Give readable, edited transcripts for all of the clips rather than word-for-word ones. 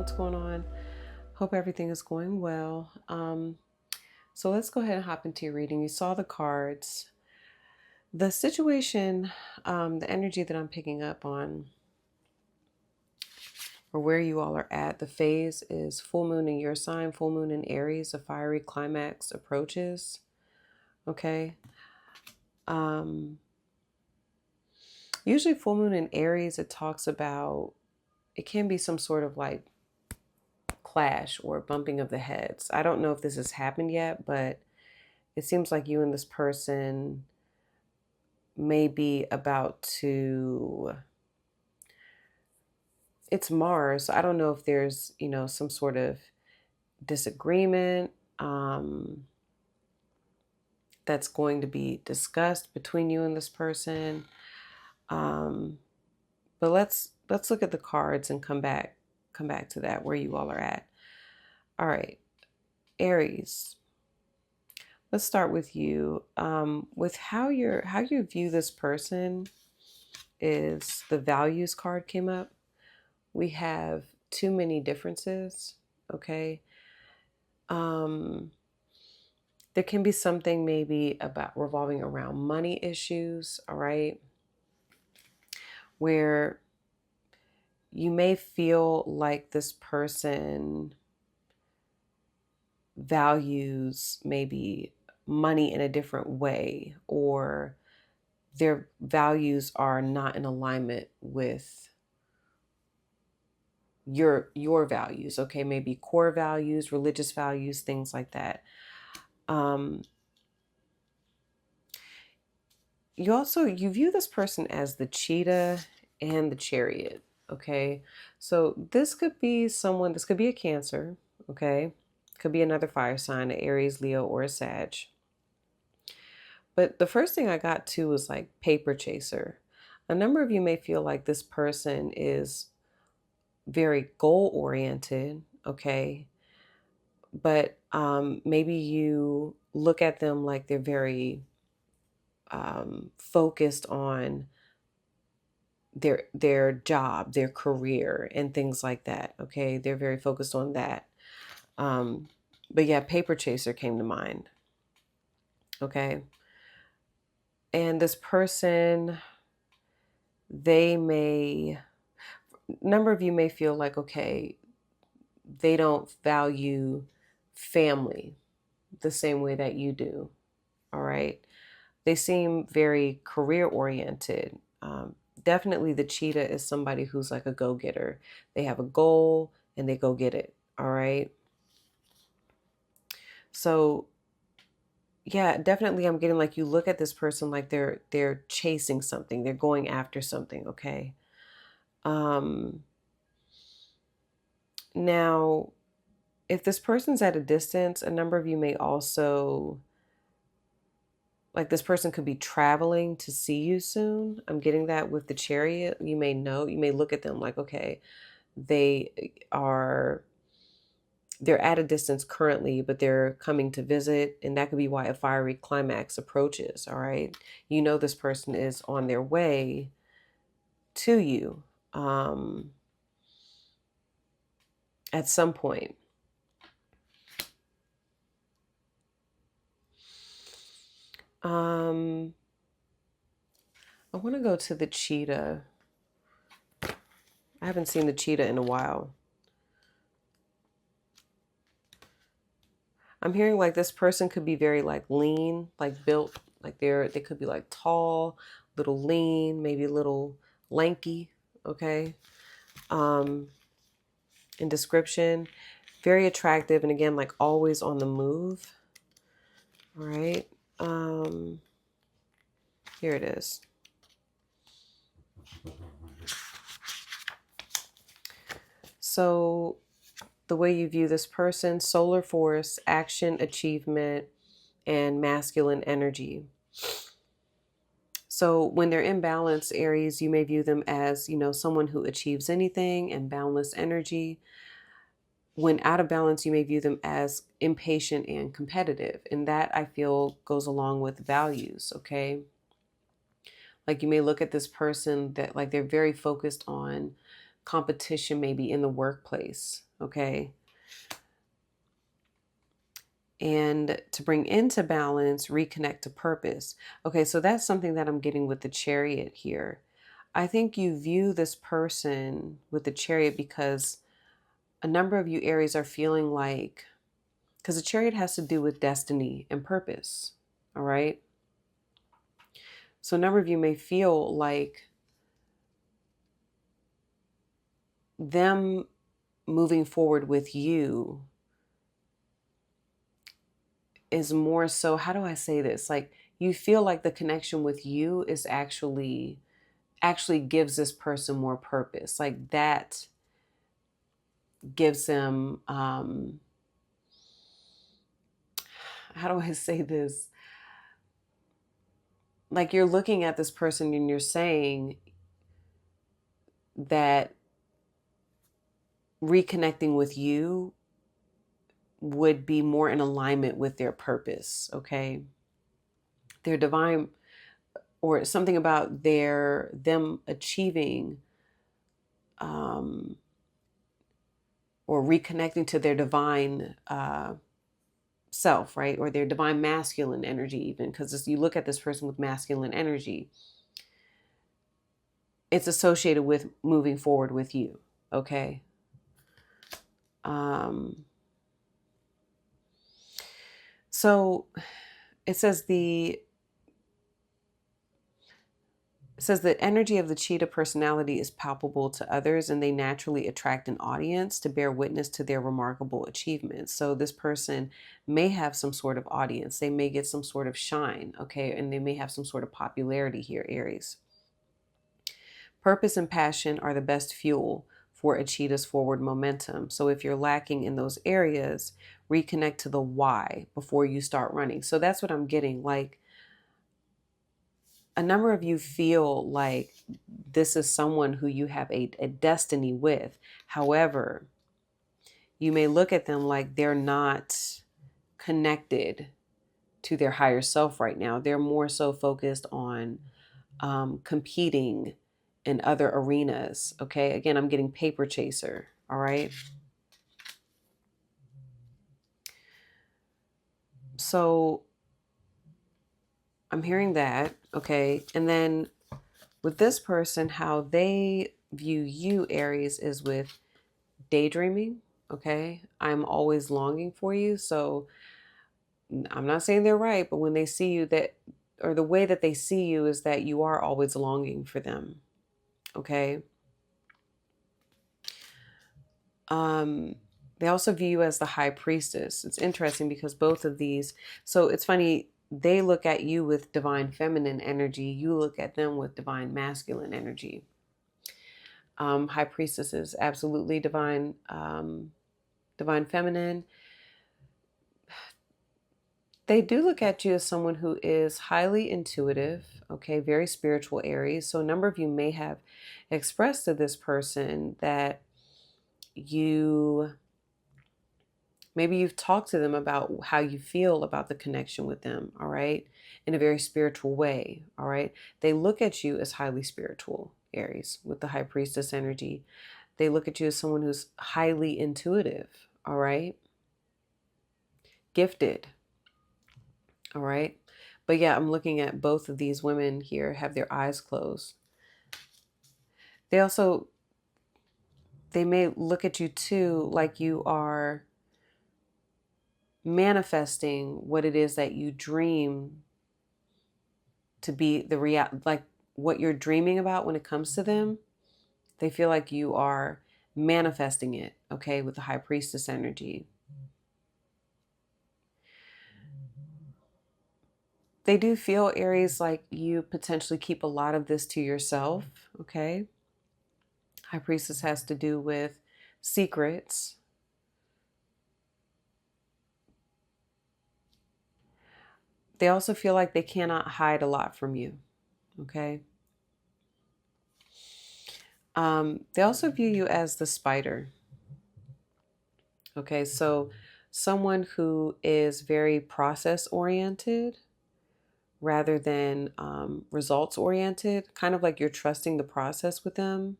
what's going on? Hope everything is going well. So let's go ahead and hop into your reading. You saw the cards. The situation, the energy that I'm picking up on, or where you all are at, the phase is full moon in your sign, full moon in Aries, a fiery climax approaches. Okay. Usually full moon in Aries, it talks about, it can be some sort of like clash or bumping of the heads. I don't know if this has happened yet, but it seems like you and this person may be about to, it's Mars. So I don't know if there's, some sort of disagreement that's going to be discussed between you and this person. But let's look at the cards and come back to that, where you all are at. All right, Aries. Let's start with you. With how you view this person is the values card came up. We have too many differences. Okay. There can be something maybe about revolving around money issues. All right. Where you may feel like this person values maybe money in a different way, or their values are not in alignment with your values. Okay, maybe core values, religious values, things like that. You view this person as the Cheetah and the Chariot. Okay, so this could be someone, this could be a Cancer. Okay, could be another fire sign, an Aries, Leo, or a Sag. But the first thing I got to was like paper chaser. A number of you may feel like this person is very goal oriented. Okay, but maybe you look at them like they're very focused on their job, their career, and things like that. Okay, they're very focused on that. But yeah, paper chaser came to mind. Okay, and this person, number of you may feel like, okay, they don't value family the same way that you do. All right, they seem very career oriented. Definitely the Cheetah is somebody who's like a go-getter. They have a goal and they go get it. All right. So yeah, definitely I'm getting like, you look at this person like they're chasing something. They're going after something. Okay. Now, if this person's at a distance, a number of you may also, like, this person could be traveling to see you soon. I'm getting that with the Chariot. You may look at them like, okay, they're at a distance currently, but they're coming to visit. And that could be why a fiery climax approaches. All right. This person is on their way to you at some point. I want to go to the Cheetah. I haven't seen the Cheetah in a while. I'm hearing like this person could be very like lean, like built, like they could be like tall, little lean, maybe a little lanky. Okay. In description, very attractive, and again, like always on the move. All right. Here it is. So the way you view this person: solar force, action, achievement, and masculine energy. So when they're in balance, Aries, you may view them as, someone who achieves anything and boundless energy. When out of balance, you may view them as impatient and competitive. And that, I feel, goes along with values. Okay. Like, you may look at this person that like they're very focused on competition maybe in the workplace, okay? And to bring into balance, reconnect to purpose. Okay, so that's something that I'm getting with the Chariot here. I think you view this person with the Chariot because a number of you Aries are feeling like, because the Chariot has to do with destiny and purpose, all right? So a number of you may feel like them moving forward with you is more so, how do I say this? Like you feel like the connection with you is actually gives this person more purpose. Like that gives them how do I say this? Like you're looking at this person and you're saying that reconnecting with you would be more in alignment with their purpose, okay? Their divine, or something about them achieving or reconnecting to their divine self, right? Or their divine masculine energy, even because you look at this person with masculine energy, it's associated with moving forward with you, okay? So it says the energy of the cheetah personality is palpable to others, and they naturally attract an audience to bear witness to their remarkable achievements. So this person may have some sort of audience. They may get some sort of shine, okay? And they may have some sort of popularity here, Aries. Purpose and passion are the best fuel for a cheetah's forward momentum. So if you're lacking in those areas, reconnect to the why before you start running. So that's what I'm getting. Like, a number of you feel like this is someone who you have a destiny with. However, you may look at them like they're not connected to their higher self right now. They're more so focused on competing in other arenas. Okay. Again, I'm getting paper chaser. All right. So I'm hearing that. Okay. And then with this person, how they view you, Aries, is with daydreaming. Okay. I'm always longing for you. So I'm not saying they're right, but when they see you, that, or the way that they see you is that you are always longing for them. Okay. They also view you as the high priestess. It's interesting because both of these, so it's funny, they look at you with divine feminine energy. You look at them with divine masculine energy. High priestess is absolutely divine, divine feminine. They do look at you as someone who is highly intuitive, okay, very spiritual Aries. So a number of you may have expressed to this person that maybe you've talked to them about how you feel about the connection with them, all right, in a very spiritual way, all right. They look at you as highly spiritual, Aries, with the high priestess energy. They look at you as someone who's highly intuitive, all right, gifted. All right. But yeah, I'm looking at both of these women here have their eyes closed. They may look at you too like you are manifesting what it is that you dream to be the like what you're dreaming about when it comes to them. They feel like you are manifesting it, okay, with the high priestess energy. They do feel, Aries, like you potentially keep a lot of this to yourself, okay? High priestess has to do with secrets. They also feel like they cannot hide a lot from you, okay? They also view you as the spider, okay? So someone who is very process oriented rather than results oriented, kind of like you're trusting the process with them.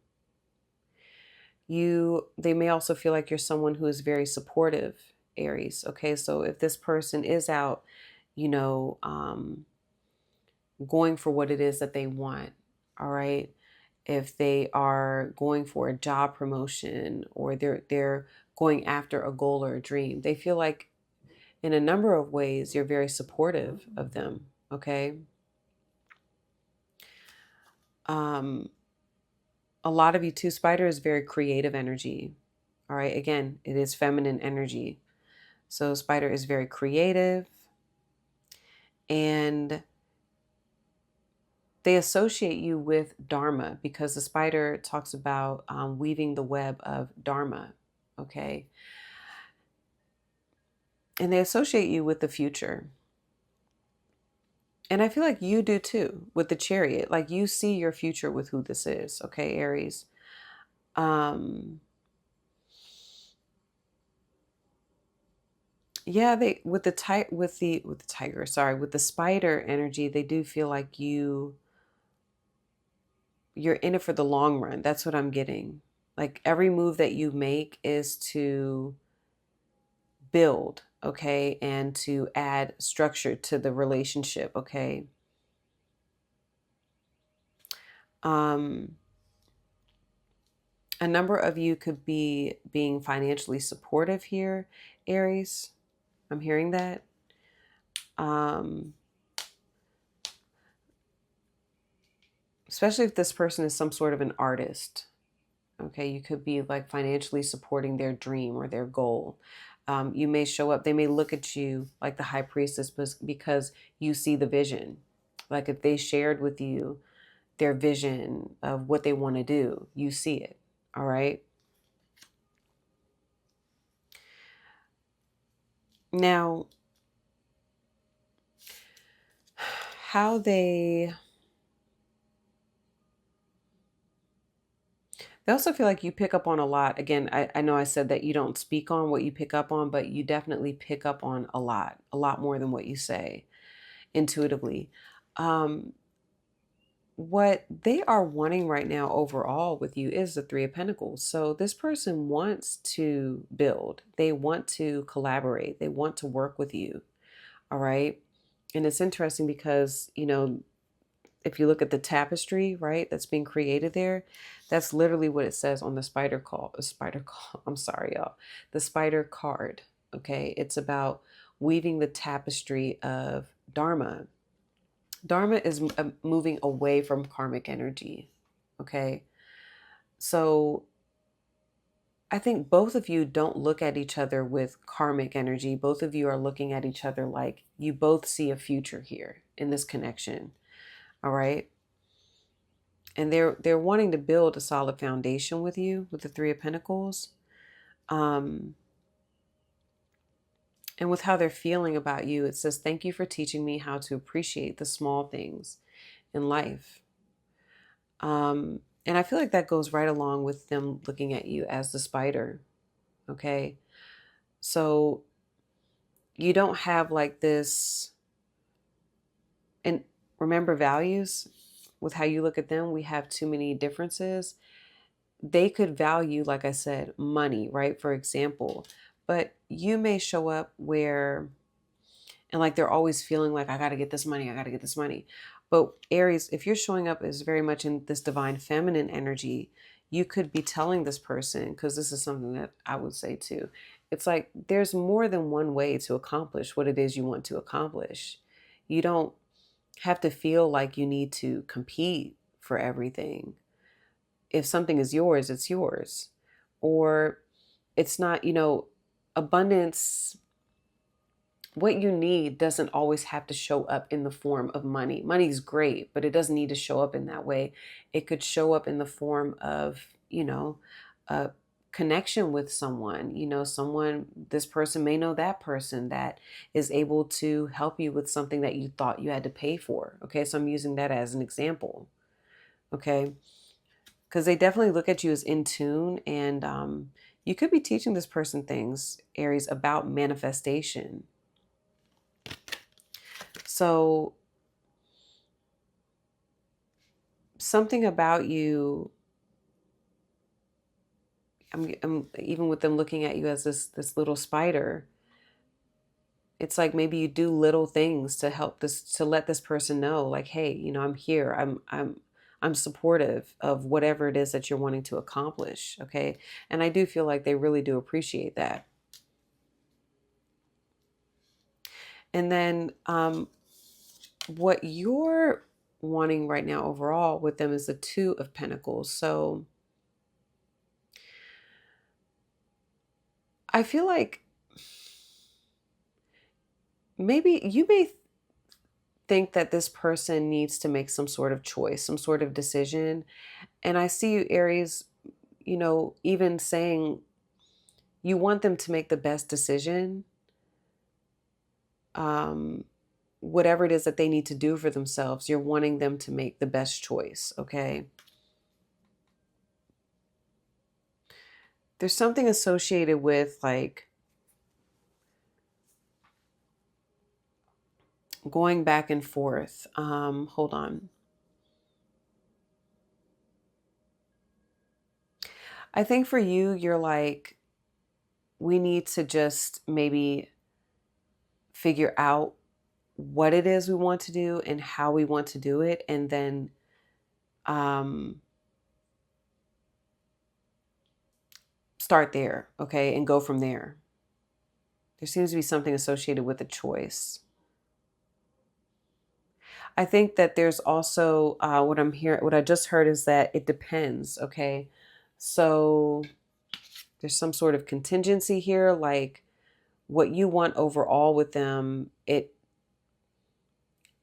They may also feel like you're someone who is very supportive, Aries. Okay, so if this person is out, you know, going for what it is that they want, all right, if they are going for a job promotion, or they're going after a goal or a dream, they feel like in a number of ways you're very supportive of them. Okay. um a lot of you too, Spider, is very creative energy. All right, again, it is feminine energy. So Spider is very creative, and they associate you with Dharma because the spider talks about weaving the web of Dharma. Okay. And they associate you with the future. And I feel like you do too with the Chariot. Like, you see your future with who this is. Okay, Aries. Um, yeah, they with the tiger, sorry, with the spider energy, they do feel like you're in it for the long run. That's what I'm getting. Like, every move that you make is to build, okay, and to add structure to the relationship, okay. um a number of you could be being financially supportive here, Aries. I'm hearing that. um Especially if this person is some sort of an artist. Okay, you could be like financially supporting their dream or their goal. You may show up, they may look at you like the high priestess because you see the vision. Like, if they shared with you their vision of what they want to do, you see it. All right. Now, how they also feel like you pick up on a lot. Again, I know I said that you don't speak on what you pick up on, but you definitely pick up on a lot more than what you say intuitively. Um, what they are wanting right now overall with you is the Three of Pentacles. So this person wants to build, they want to collaborate, they want to work with you. All right. And it's interesting because, if you look at the tapestry, right, that's being created there, that's literally what it says on the spider call. I'm sorry, y'all. The spider card. Okay. It's about weaving the tapestry of Dharma. Dharma is moving away from karmic energy. Okay. So I think both of you don't look at each other with karmic energy. Both of you are looking at each other like you both see a future here in this connection. All right. And they're wanting to build a solid foundation with you with the Three of Pentacles. Um, and with how they're feeling about you, it says, "Thank you for teaching me how to appreciate the small things in life." And I feel like that goes right along with them looking at you as the spider. Okay. So you don't have like this, and remember, values with how you look at them, we have too many differences. They could value, like I said, money, right? For example, but you may show up where, and like they're always feeling like, I got to get this money, I got to get this money. But Aries, if you're showing up as very much in this divine feminine energy, you could be telling this person, because this is something that I would say too. It's like there's more than one way to accomplish what it is you want to accomplish. You don't have to feel like you need to compete for everything. If something is yours, it's yours. Or it's not, abundance, what you need doesn't always have to show up in the form of money. Money's great, but it doesn't need to show up in that way. It could show up in the form of, a connection with someone, this person may know that person that is able to help you with something that you thought you had to pay for. Okay. So I'm using that as an example. Okay. Because they definitely look at you as in tune, and you could be teaching this person things, Aries, about manifestation. So something about you I'm even with them looking at you as this little spider. It's like maybe you do little things to help this, to let this person know, like, hey, I'm here. I'm supportive of whatever it is that you're wanting to accomplish. Okay. And I do feel like they really do appreciate that. And then what you're wanting right now overall with them is the Two of Pentacles. So I feel like maybe you may think that this person needs to make some sort of choice, some sort of decision. And I see you, Aries, even saying you want them to make the best decision, um, whatever it is that they need to do for themselves. You're wanting them to make the best choice. Okay. There's something associated with like going back and forth. Hold on. I think for you, you're like, we need to just maybe figure out what it is we want to do and how we want to do it. And then um, start there. Okay. And go from there. There seems to be something associated with a choice. I think that there's also what I just heard is that it depends. Okay. So there's some sort of contingency here, like what you want overall with them.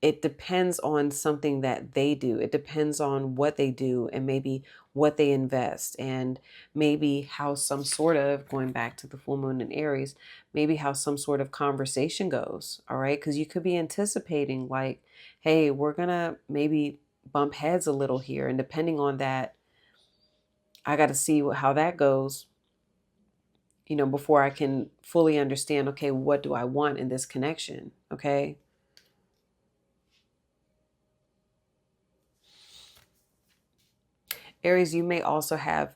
It depends on something that they do. It depends on what they do and maybe what they invest and maybe how some sort of, going back to the full moon in Aries, maybe how some sort of conversation goes. All right. Because you could be anticipating like, hey, we're going to maybe bump heads a little here. And depending on that, I got to see how that goes, before I can fully understand, okay, what do I want in this connection? Okay. Aries, you may also have,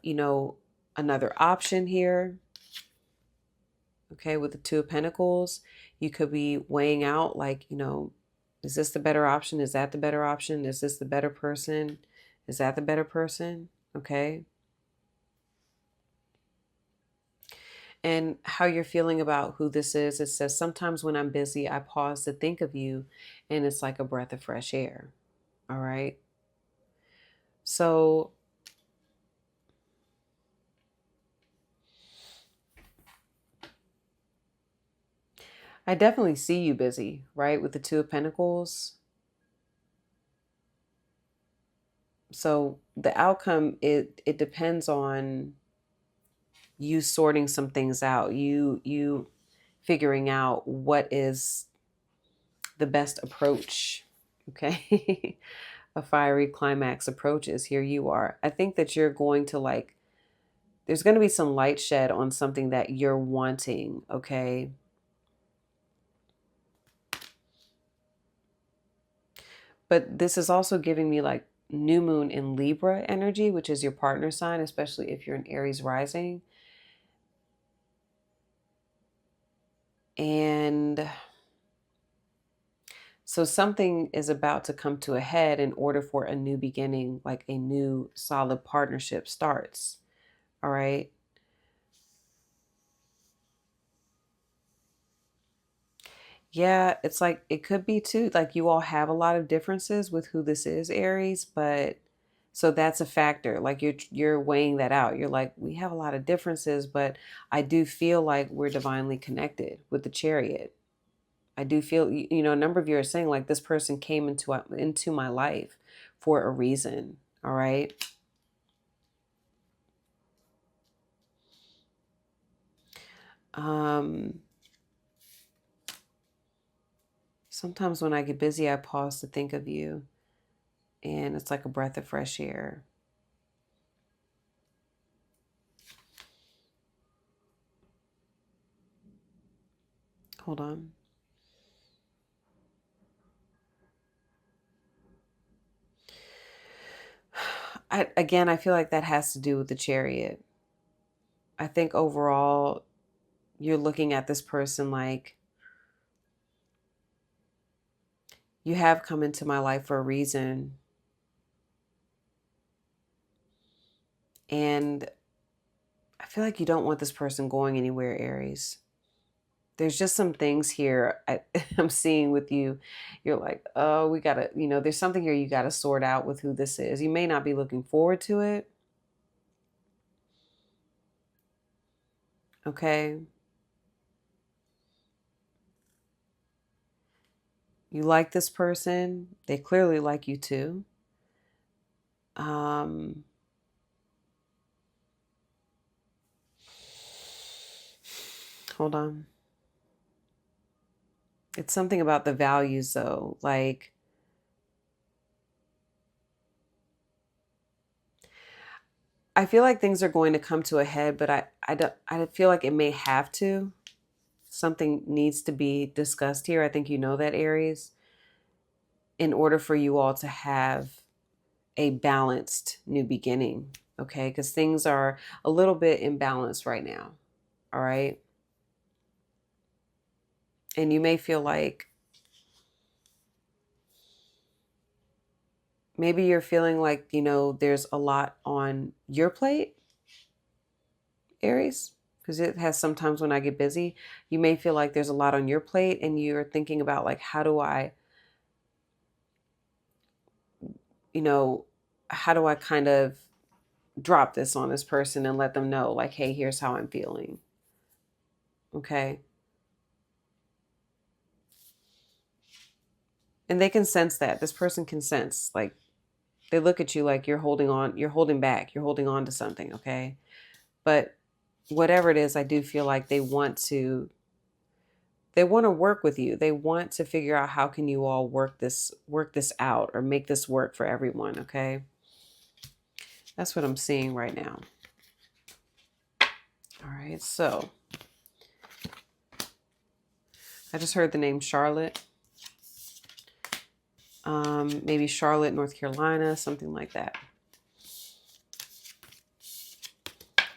another option here. Okay, with the Two of Pentacles, you could be weighing out like, is this the better option? Is that the better option? Is this the better person? Is that the better person? Okay. And how you're feeling about who this is, it says, sometimes when I'm busy, I pause to think of you, and it's like a breath of fresh air. All right. So I definitely see you busy, right? With the Two of Pentacles. So the outcome, it depends on you sorting some things out, you figuring out what is the best approach. Okay. A fiery climax approach is here you are. I think that you're going to like, there's going to be some light shed on something that you're wanting. Okay. But this is also giving me like new moon in Libra energy, which is your partner sign, especially if you're an Aries rising. And so something is about to come to a head in order for a new beginning, like a new solid partnership starts. All right. Yeah, it's like it could be too. Like you all have a lot of differences with who this is, Aries, but so that's a factor. Like you're weighing that out. You're like, we have a lot of differences, but I do feel like we're divinely connected with the Chariot. I do feel, a number of you are saying like this person came into my life for a reason. All right. Um, Sometimes when I get busy, I pause to think of you, and it's like a breath of fresh air. Hold on. I feel like that has to do with the Chariot. I think overall, you're looking at this person like, you have come into my life for a reason. And I feel like you don't want this person going anywhere, Aries. There's just some things here I'm seeing with you. You're like, oh, we gotta, there's something here you gotta sort out with who this is. You may not be looking forward to it. Okay. You like this person. They clearly like you too. Um, Hold on. It's something about the values though. Like, I feel like things are going to come to a head, but I feel like it may have to. Something needs to be discussed here. I think you know that, Aries, in order for you all to have a balanced new beginning. Okay. Because things are a little bit imbalanced right now. All right. And you may feel like maybe you're feeling like, there's a lot on your plate, Aries, because it has sometimes when I get busy, you may feel like there's a lot on your plate and you're thinking about like, you know, how do I kind of drop this on this person and let them know like, hey, here's how I'm feeling. Okay. And they can sense that. This person can sense, like, they look at you like you're holding on, you're holding back, you're holding on to something. Okay. But whatever it is, I do feel like they want to work with you. They want to figure out how can you all work this out or make this work for everyone. Okay. That's what I'm seeing right now. All right. So I just heard the name Charlotte. Maybe Charlotte, North Carolina, something like that.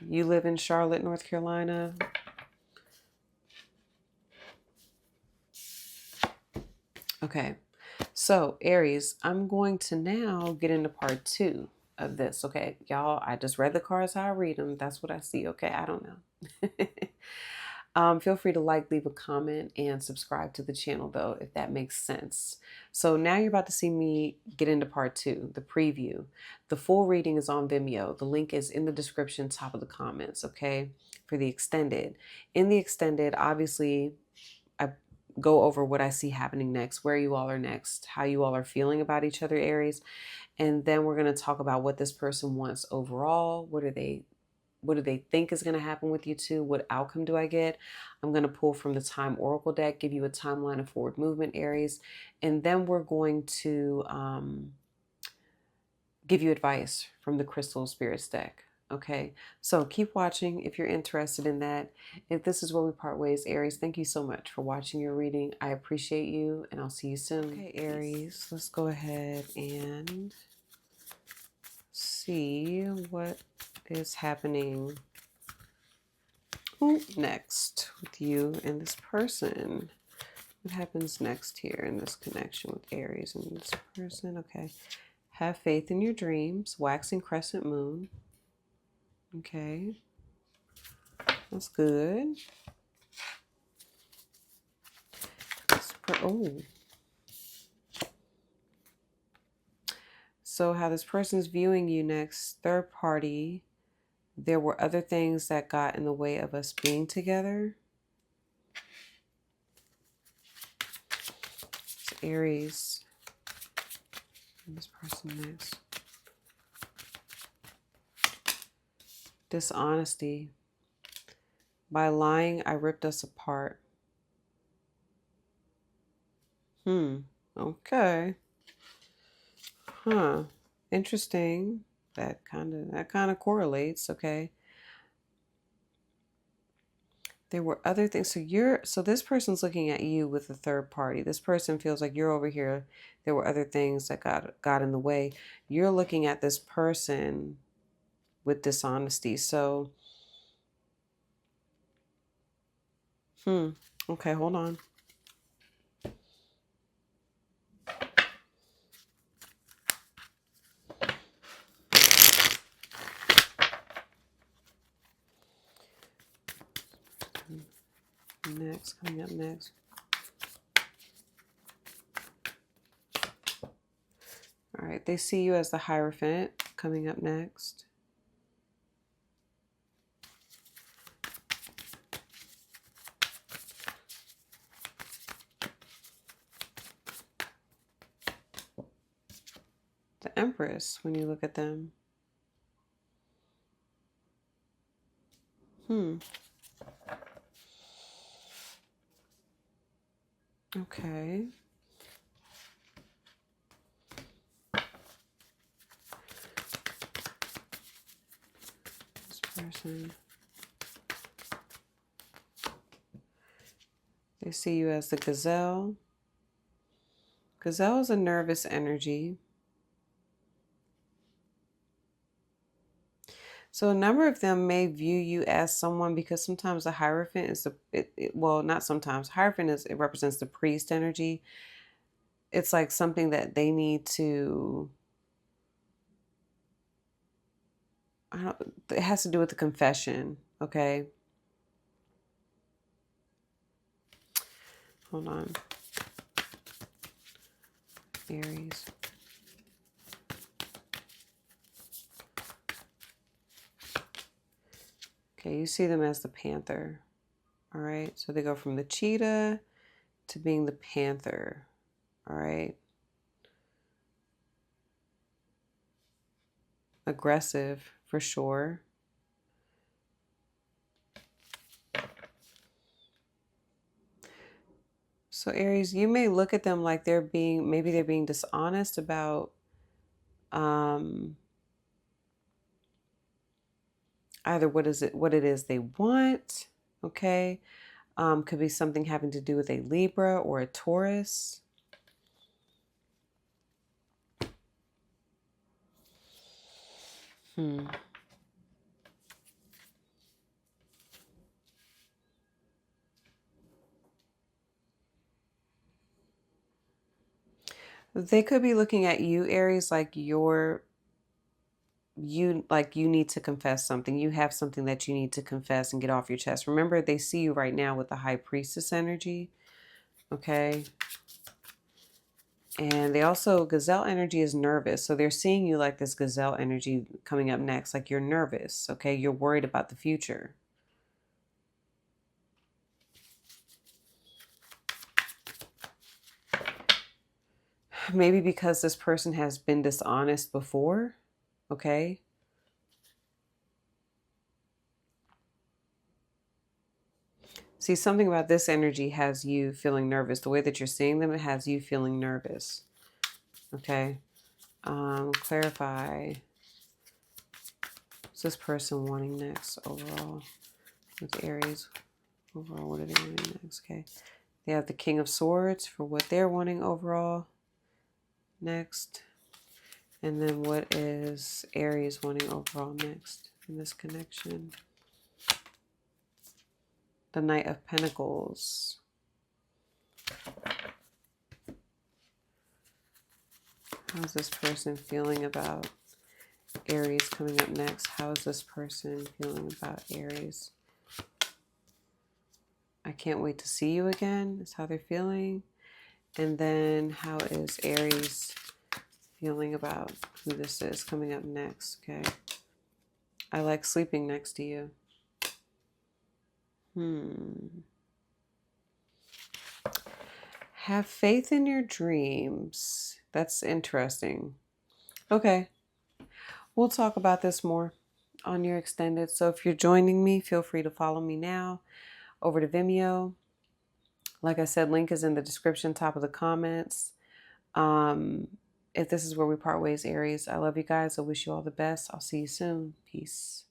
You live in Charlotte, North Carolina. Okay. So Aries, I'm going to now get into part 2 of this. Okay. Y'all, I just read the cards how I read them. That's what I see. Okay. I don't know. Feel free to leave a comment, and subscribe to the channel, though, if that makes sense. So now you're about to see me get into part 2, the preview. The full reading is on Vimeo. The link is in the description, top of the comments, okay, for the extended. In the extended, obviously, I go over what I see happening next, where you all are next, how you all are feeling about each other, Aries. And then we're going to talk about what this person wants overall. What do they think is going to happen with you two? What outcome do I get? I'm going to pull from the Time Oracle deck, give you a timeline of forward movement, Aries. And then we're going to give you advice from the Crystal Spirits deck. Okay, so keep watching if you're interested in that. If this is where we part ways, Aries, thank you so much for watching your reading. I appreciate you, and I'll see you soon. Okay, Aries, let's go ahead and see what is happening next with you and this person. What happens next here in this connection with Aries and this person? Okay. Have faith in your dreams. Waxing crescent moon. Okay. That's good. Oh. So how this person's viewing you next, third party. There were other things that got in the way of us being together. So Aries. And this person next. Dishonesty. By lying, I ripped us apart. Okay. Huh. Interesting. That kind of correlates, okay? There were other things. So this person's looking at you with a third party. This person feels like you're over here. There were other things that got in the way. You're looking at this person with dishonesty. So Okay, hold on. Next, coming up next. All right, they see you as the Hierophant coming up next. The Empress, when you look at them. Okay. This person. They see you as the Gazelle. Gazelle is a nervous energy. So a number of them may view you as someone, because sometimes the Hierophant is well, not sometimes. Hierophant it represents the priest energy. It's like something that they need to, it has to do with the confession, okay? Hold on. Aries. Okay, you see them as the Panther. All right, so they go from the Cheetah to being the Panther. All right. Aggressive, for sure. So Aries, you may look at them like maybe they're being dishonest about either what it is they want, okay? Could be something having to do with a Libra or a Taurus. They could be looking at you, Aries, like you need to confess something. You have something that you need to confess and get off your chest. Remember, they see you right now with the High Priestess energy. Okay. And they also, Gazelle energy is nervous. So they're seeing you like this Gazelle energy coming up next. Like you're nervous. Okay. You're worried about the future. Maybe because this person has been dishonest before. Okay. See, something about this energy has you feeling nervous. The way that you're seeing them, it has you feeling nervous. Okay. Clarify. What's this person wanting next overall with Aries? Overall, what are they wanting next? Okay. They have the King of Swords for what they're wanting overall next. And then what is Aries wanting overall next in this connection? The Knight of Pentacles. How's this person feeling about Aries coming up next? How is this person feeling about Aries? I can't wait to see you again. Is how they're feeling. And then how is Aries feeling about who this is coming up next? Okay. I like sleeping next to you. Have faith in your dreams. That's interesting. Okay. We'll talk about this more on your extended. So if you're joining me, feel free to follow me now over to Vimeo. Like I said, link is in the description, top of the comments. If this is where we part ways, Aries, I love you guys. I wish you all the best. I'll see you soon. Peace.